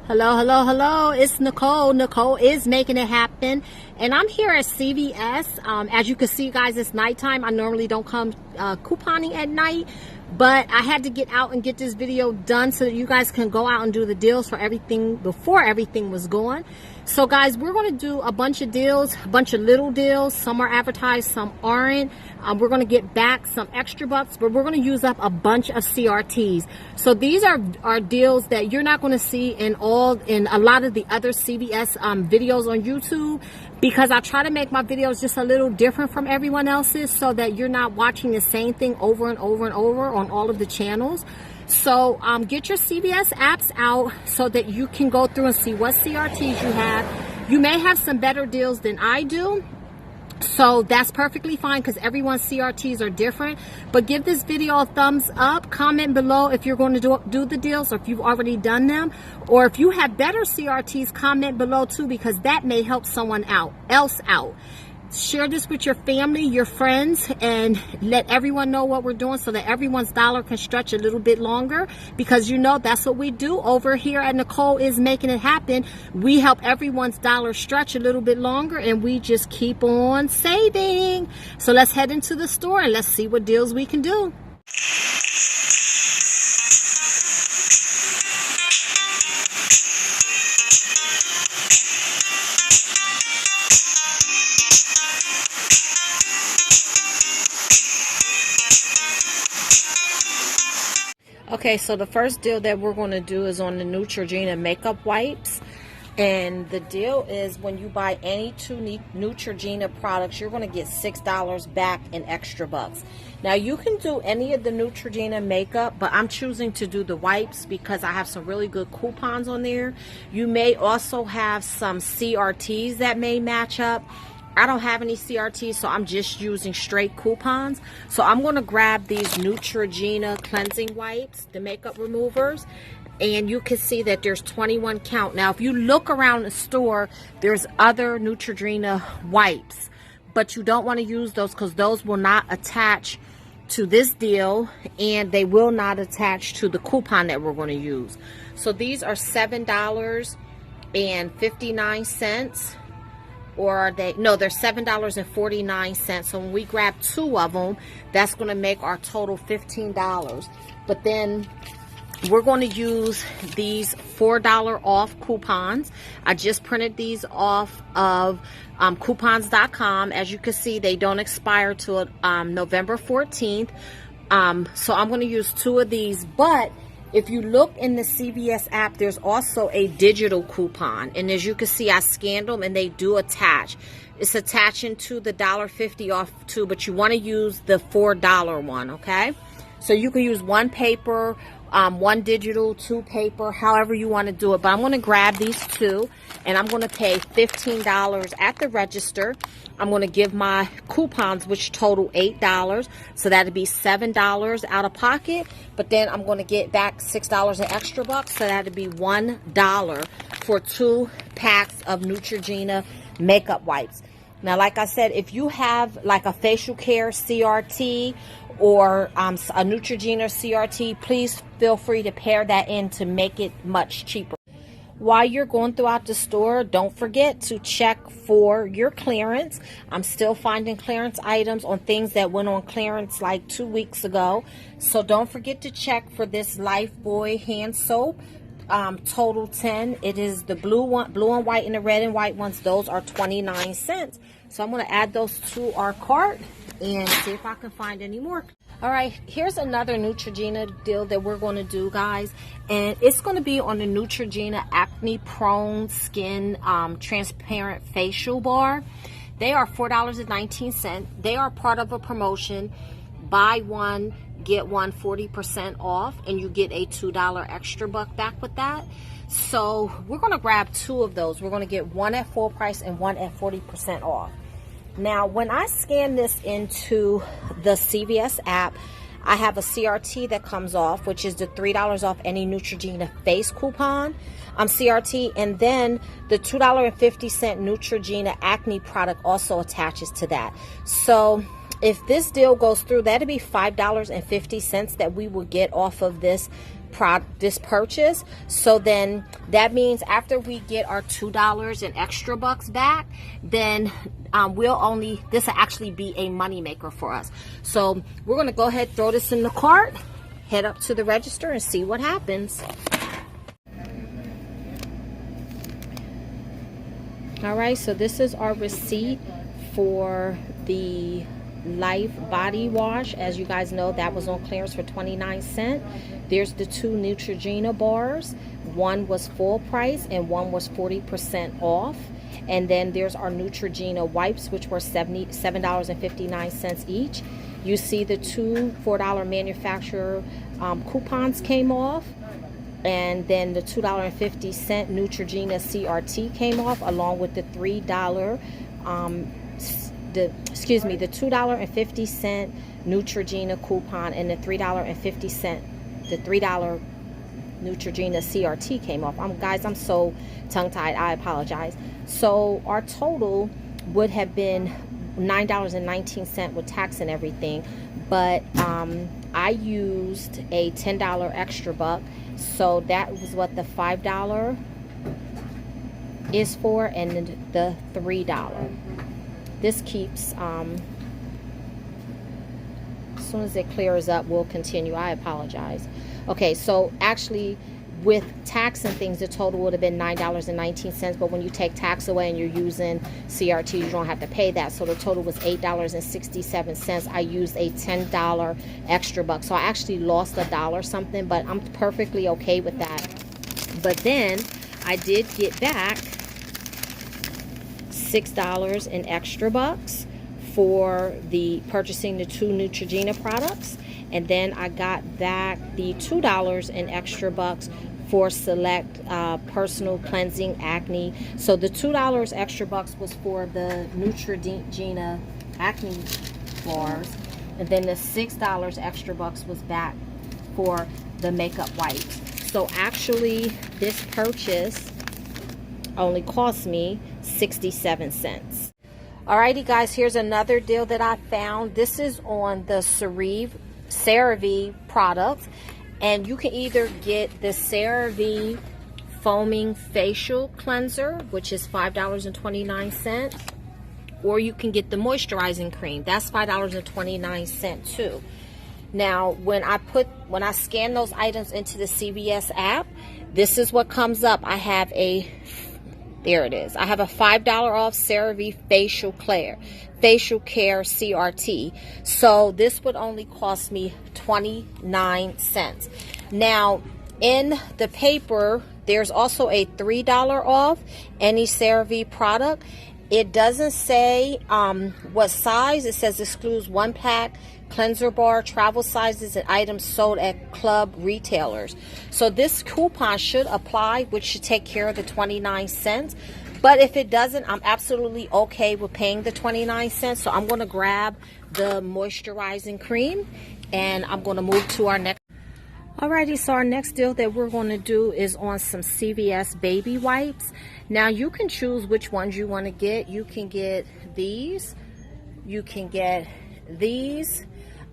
Hello, hello, hello. It's Nicole. Nicole is making it happen. And I'm here at CVS. As you can see, guys, it's nighttime. I normally don't come couponing at night, but I had to get out and get this video done so that you guys can go out and do the deals for everything before everything was gone. So guys, we're going to do a bunch of deals, a bunch of little deals. Some are advertised, some aren't. We're going to get back some extra bucks, but we're going to use up a bunch of CRTs. So these are deals that you're not going to see in a lot of the other CVS videos on YouTube, because I try to make my videos just a little different from everyone else's so that you're not watching the same thing over and over and over on all of the channels. So get your CVS apps out so that you can go through and see what CRTs you have. You may have some better deals than I do, so that's perfectly fine because everyone's CRTs are different. But give this video a thumbs up. Comment below if you're going to do the deals or if you've already done them. Or if you have better CRTs, comment below too, because that may help someone else out. Share this with your family, your friends, and let everyone know what we're doing so that everyone's dollar can stretch a little bit longer, because you know that's what we do over here at Nicole is Making It Happen. We help everyone's dollar stretch a little bit longer, and we just keep on saving. So let's head into the store and let's see what deals we can do. Okay, so the first deal that we're going to do is on the Neutrogena makeup wipes. And the deal is when you buy any two Neutrogena products, you're going to get $6 back in extra bucks. Now, you can do any of the Neutrogena makeup, but I'm choosing to do the wipes because I have some really good coupons on there. You may also have some CRTs that may match up. I don't have any CRTs, so I'm just using straight coupons. So I'm going to grab these Neutrogena cleansing wipes, the makeup removers, and you can see that there's 21 count. Now, if you look around the store, there's other Neutrogena wipes, but you don't want to use those because those will not attach to this deal, and they will not attach to the coupon that we're going to use. So these are $7.59. Or they're $7.49. So when we grab two of them, that's going to make our total $15. But then we're going to use these $4 off coupons. I just printed these off of coupons.com. As you can see, they don't expire till November 14th. So I'm going to use two of these, but if you look in the CVS app, there's also a digital coupon. And as you can see, I scanned them and they do attach. It's attaching to the $1.50 off too, but you want to use the $4 one, okay? So you can use one paper, one digital, two paper, however you want to do it. But I'm going to grab these two and I'm going to pay $15 at the register. I'm going to give my coupons, which total $8. So that'd be $7 out of pocket. But then I'm going to get back $6 in extra bucks. So that'd be $1 for 2 packs of Neutrogena makeup wipes. Now, like I said, if you have like a facial care CRT or a Neutrogena CRT, please feel free to pair that in to make it much cheaper. While you're going throughout the store, don't forget to check for your clearance. I'm still finding clearance items on things that went on clearance like 2 weeks ago. So don't forget to check for this Lifebuoy hand soap. Total 10. It is the blue and white, and the red and white ones. Those are 29 cents. So I'm going to add those to our cart and see if I can find any more. All right, here's another Neutrogena deal that we're going to do, guys, and it's going to be on the Neutrogena Acne Prone Skin Transparent Facial Bar. They are $4.19. They are part of a promotion. Buy one, get one 40% off, and you get a $2 extra buck back with that. So we're going to grab two of those. We're going to get one at full price and one at 40% off. Now, when I scan this into the CVS app, I have a CRT that comes off, which is the $3 off any Neutrogena face coupon CRT, and then the $2.50 Neutrogena acne product also attaches to that. So if this deal goes through, that'd be $5.50 that we will get off of this this purchase. So then that means after we get our $2 and extra bucks back, then this will actually be a money maker for us. So we're gonna go ahead, throw this in the cart, head up to the register and see what happens. All right, so this is our receipt for the Life body wash. As you guys know, that was on clearance for 29 cents. There's the 2 Neutrogena bars. One was full price and one was 40% off. And then there's our Neutrogena wipes, which were $7.59 each. You see the 2 $4 manufacturer coupons came off. And then the $2.50 Neutrogena CRT came off, along with the $3 the $2.50 Neutrogena coupon and the $3.50 Neutrogena CRT came off. Guys, I'm so tongue-tied, I apologize. So our total would have been $9.19 with tax and everything, but I used a $10 extra buck, so that was what the $5 is for, and the $3. This keeps, as soon as it clears up, we'll continue. I apologize. Okay, so actually with tax and things, the total would have been $9.19, but when you take tax away and you're using CRT, you don't have to pay that. So the total was $8.67. I used a $10 extra buck. So I actually lost $1 something, but I'm perfectly okay with that. But then I did get back $6 in extra bucks for purchasing the 2 Neutrogena products, and then I got back the $2 in extra bucks for select personal cleansing acne. So the $2 extra bucks was for the Neutrogena acne bars, and then the $6 extra bucks was back for the makeup wipes. So actually this purchase only cost me 67 cents. Alrighty guys, here's another deal that I found. This is on the Cerave products, and you can either get the Cerave foaming facial cleanser, which is $5.29, or you can get the moisturizing cream. That's $5.29 too. Now when I scan those items into the CVS app, this is what comes up. I have there it is. I have a $5 off Cerave facial care CRT. So this would only cost me 29 cents. Now in the paper, there's also a $3 off any Cerave product. It doesn't say what size. It says excludes 1-pack cleanser bar, travel sizes, and items sold at club retailers. So this coupon should apply, which should take care of the 29 cents. But if it doesn't, I'm absolutely okay with paying the 29 cents. So I'm going to grab the moisturizing cream, and I'm going to move to our next. Alrighty, so our next deal that we're going to do is on some CVS baby wipes. Now you can choose which ones you want to get. You can get these. You can get these.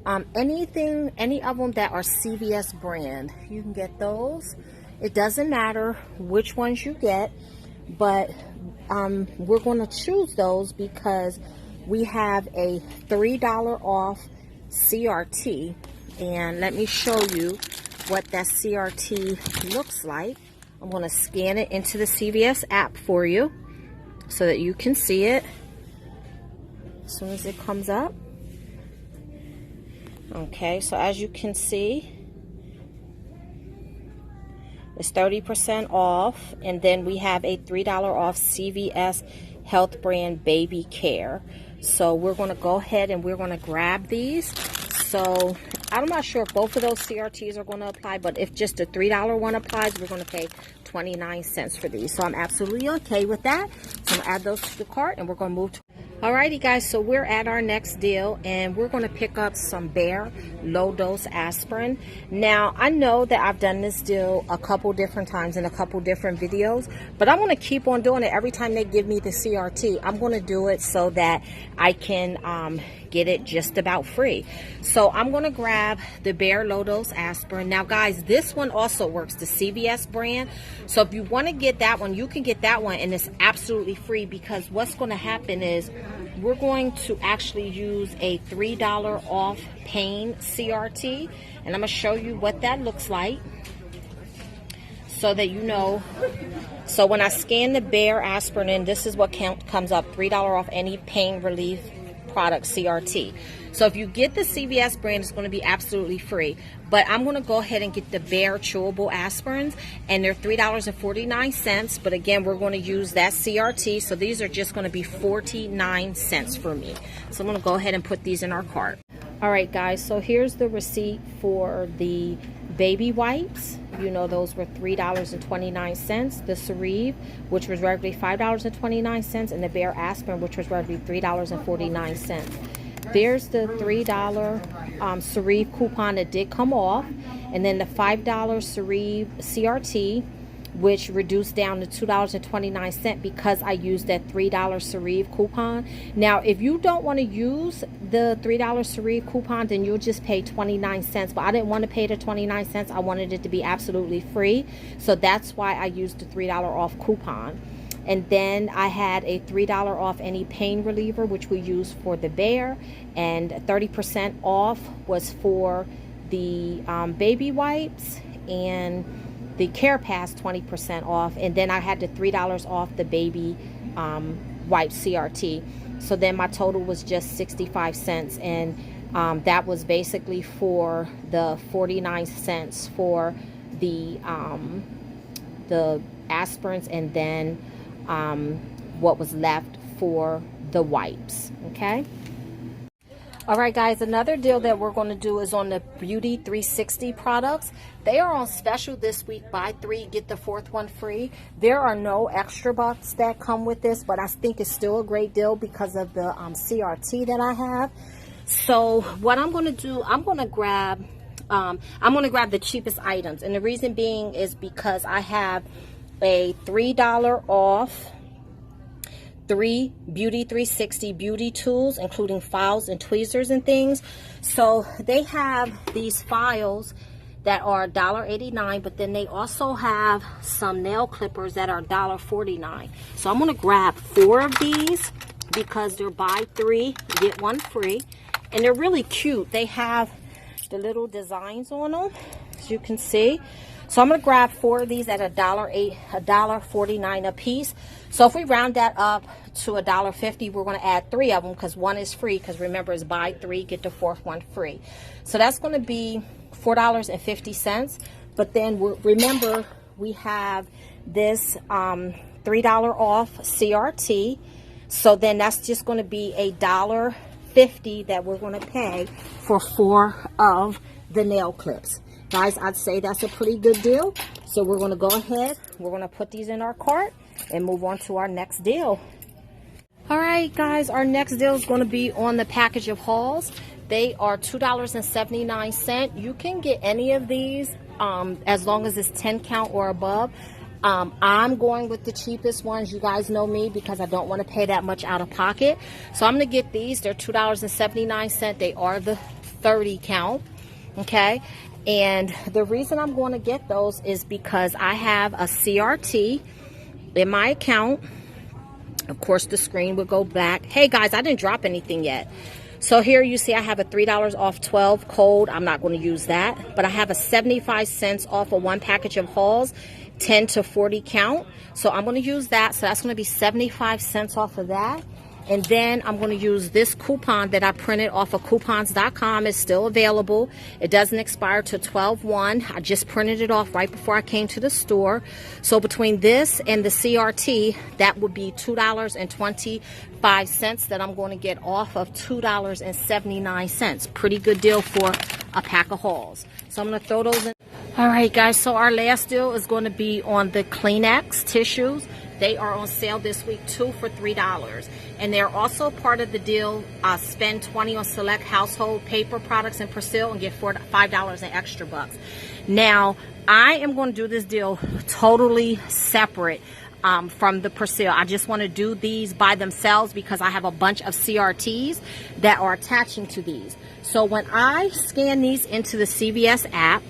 Any of them that are CVS brand, you can get those. It doesn't matter which ones you get, but we're going to choose those because we have a $3 off CRT, and let me show you what that CRT looks like. I'm going to scan it into the CVS app for you so that you can see it as soon as it comes up. Okay, so as you can see, it's 30% off, and then we have a $3 off CVS Health Brand Baby Care. So we're going to go ahead and we're going to grab these. So I'm not sure if both of those CRTs are going to apply, but if just the $3 one applies, we're going to pay 29 cents for these. So I'm absolutely okay with that. So I'm going to add those to the cart, and we're going to move to. Alrighty guys, so we're at our next deal, and we're going to pick up some Bayer low dose aspirin. Now I know that I've done this deal a couple different times in a couple different videos, but I'm going to keep on doing it. Every time they give me the CRT, I'm going to do it so that I can get it just about free. So I'm going to grab the Bare Low Dose Aspirin. Now guys, this one also works, the CVS brand. So if you want to get that one, you can get that one, and it's absolutely free, because what's going to happen is we're going to actually use a $3 off pain CRT, and I'm going to show you what that looks like so that you know. So when I scan the Bare Aspirin in, this is what comes up, $3 off any pain relief product CRT. So if you get the CVS brand, it's going to be absolutely free. But I'm going to go ahead and get the Bare chewable aspirins, and they're $3.49. But again, we're going to use that CRT. So these are just going to be 49 cents for me. So I'm going to go ahead and put these in our cart. All right, guys. So here's the receipt for the baby wipes. You know, those were $3.29. The Cerave, which was regularly $5.29, and the Bare Aspirin, which was regularly $3.49. There's the $3 Cerave coupon that did come off, and then the $5 Cerave CRT, which reduced down to $2.29 because I used that $3 Cerave coupon. Now, if you don't want to use the $3 Cerave coupon, then you'll just pay 29 cents. But I didn't want to pay the 29 cents. I wanted it to be absolutely free. So that's why I used the $3 off coupon. And then I had a $3 off any pain reliever, which we use for the Bare, and 30% off was for the baby wipes, and the Care Pass 20% off. And then I had the $3 off the baby wipe CRT. So then my total was just 65 cents, and that was basically for the 49 cents for the aspirins, and then what was left for the wipes. Okay. All right, guys, another deal that we're going to do is on the Beauty 360 products. They are on special this week. Buy 3, get the 4th one free. There are no extra bucks that come with this, but I think it's still a great deal because of the CRT that I have. So what I'm going to do, I'm going to grab the cheapest items, and the reason being is because I have a $3 off 3 Beauty 360 beauty tools, including files and tweezers and things. So they have these files that are $1.89, but then they also have some nail clippers that are $1.49. So I'm going to grab 4 of these because they're buy 3, get 1 free. And they're really cute. They have the little designs on them, as you can see. So I'm going to grab 4 of these at $1.49 a piece. So if we round that up to $1.50, we're going to add 3 of them because 1 is free, because remember, it's buy 3, get the 4th one free. So that's going to be $4.50. But then remember, we have this $3 off CRT. So then that's just going to be $1.50 that we're going to pay for 4 of the nail clips. Guys, I'd say that's a pretty good deal. So we're going to go ahead, we're going to put these in our cart and move on to our next deal. All right, guys, our next deal is going to be on the package of hauls. They are $2.79. You can get any of these as long as it's 10 count or above. I'm going with the cheapest ones. You guys know me because I don't want to pay that much out of pocket. So I'm going to get these. They're $2.79. They are the 30 count. Okay. And the reason I'm going to get those is because I have a CRT in my account. Of course, the screen would go back. Hey, guys, I didn't drop anything yet. So here you see I have a $3 off 12 code. I'm not going to use that. But I have a 75 cents off of 1 package of hauls, 10 to 40 count. So I'm going to use that. So that's going to be 75 cents off of that. And then I'm going to use this coupon that I printed off of coupons.com. It's still available. It doesn't expire till 12/1. I just printed it off right before I came to the store. So between this and the CRT, that would be $2.25 that I'm going to get off of $2.79. Pretty good deal for a pack of hauls. So I'm going to throw those in. All right, guys. So our last deal is going to be on the Kleenex tissues. They are on sale this week, 2 for $3. And they're also part of the deal, spend $20 on select household paper products in Persil and get $5 in extra bucks. Now, I am going to do this deal totally separate. from the Persil. I just want to do these by themselves because I have a bunch of CRTs that are attaching to these. So when I scan these into the CVS app,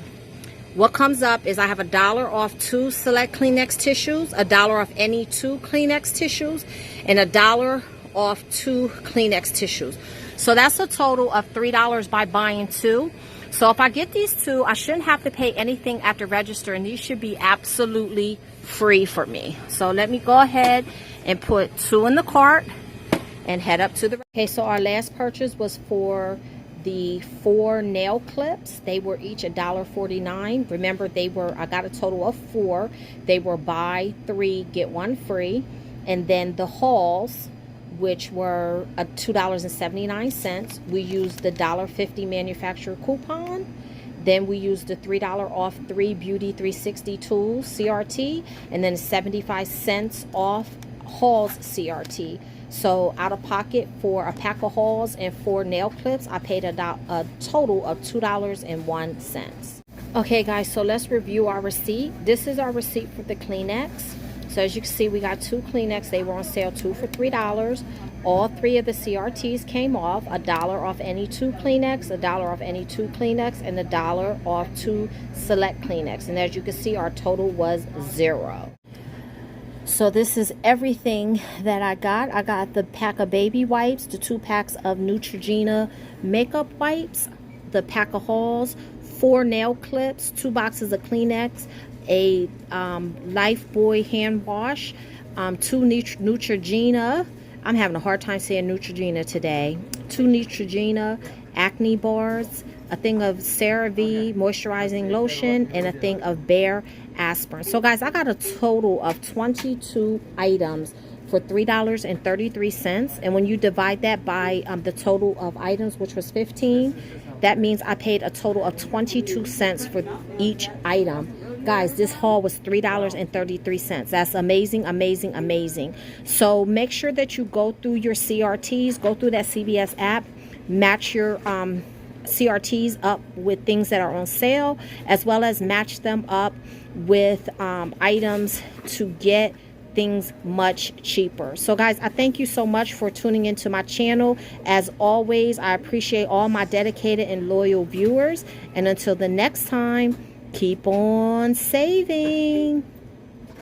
what comes up is I have $1 off 2 select Kleenex tissues, $1 off any 2 Kleenex tissues, and $1 off 2 Kleenex tissues. So that's a total of $3 by buying 2. So if I get these 2, I shouldn't have to pay anything at the register, and these should be absolutely free for me. So let me go ahead and put 2 in the cart and head up to the... Okay, so our last purchase was for the 4 nail clips. They were each $1.49. Remember, I got a total of 4. They were buy 3 get 1 free. And then the hauls, which were $2.79. We used the $1.50 manufacturer coupon. Then we used the $3 off 3 Beauty 360 tools CRT, and then 75 cents off Halls CRT. So out of pocket for a pack of Halls and 4 nail clips, I paid a total of $2.01. Okay guys, so let's review our receipt. This is our receipt for the Kleenex. So as you can see, we got 2 Kleenex. They were on sale, 2 for $3. All 3 of the CRTs came off. $1 off any 2 Kleenex, $1 off any 2 Kleenex, and $1 off 2 select Kleenex. And as you can see, our total was 0. So this is everything that I got. I got the pack of baby wipes, the 2 packs of Neutrogena makeup wipes, the pack of Halls, 4 nail clips, 2 boxes of Kleenex, a Lifebuoy hand wash, 2 Neutrogena. I'm having a hard time saying Neutrogena today. 2 Neutrogena acne bars, a thing of Cerave moisturizing lotion, and a thing of Bare aspirin. So guys, I got a total of 22 items for $3.33. And when you divide that by the total of items, which was 15, that means I paid a total of 22 cents for each item. Guys, this haul was $3.33. That's amazing, amazing, amazing. So make sure that you go through your CRTs, go through that CVS app, match your CRTs up with things that are on sale, as well as match them up with items to get things much cheaper. So guys, I thank you so much for tuning into my channel. As always, I appreciate all my dedicated and loyal viewers. And until the next time, keep on saving.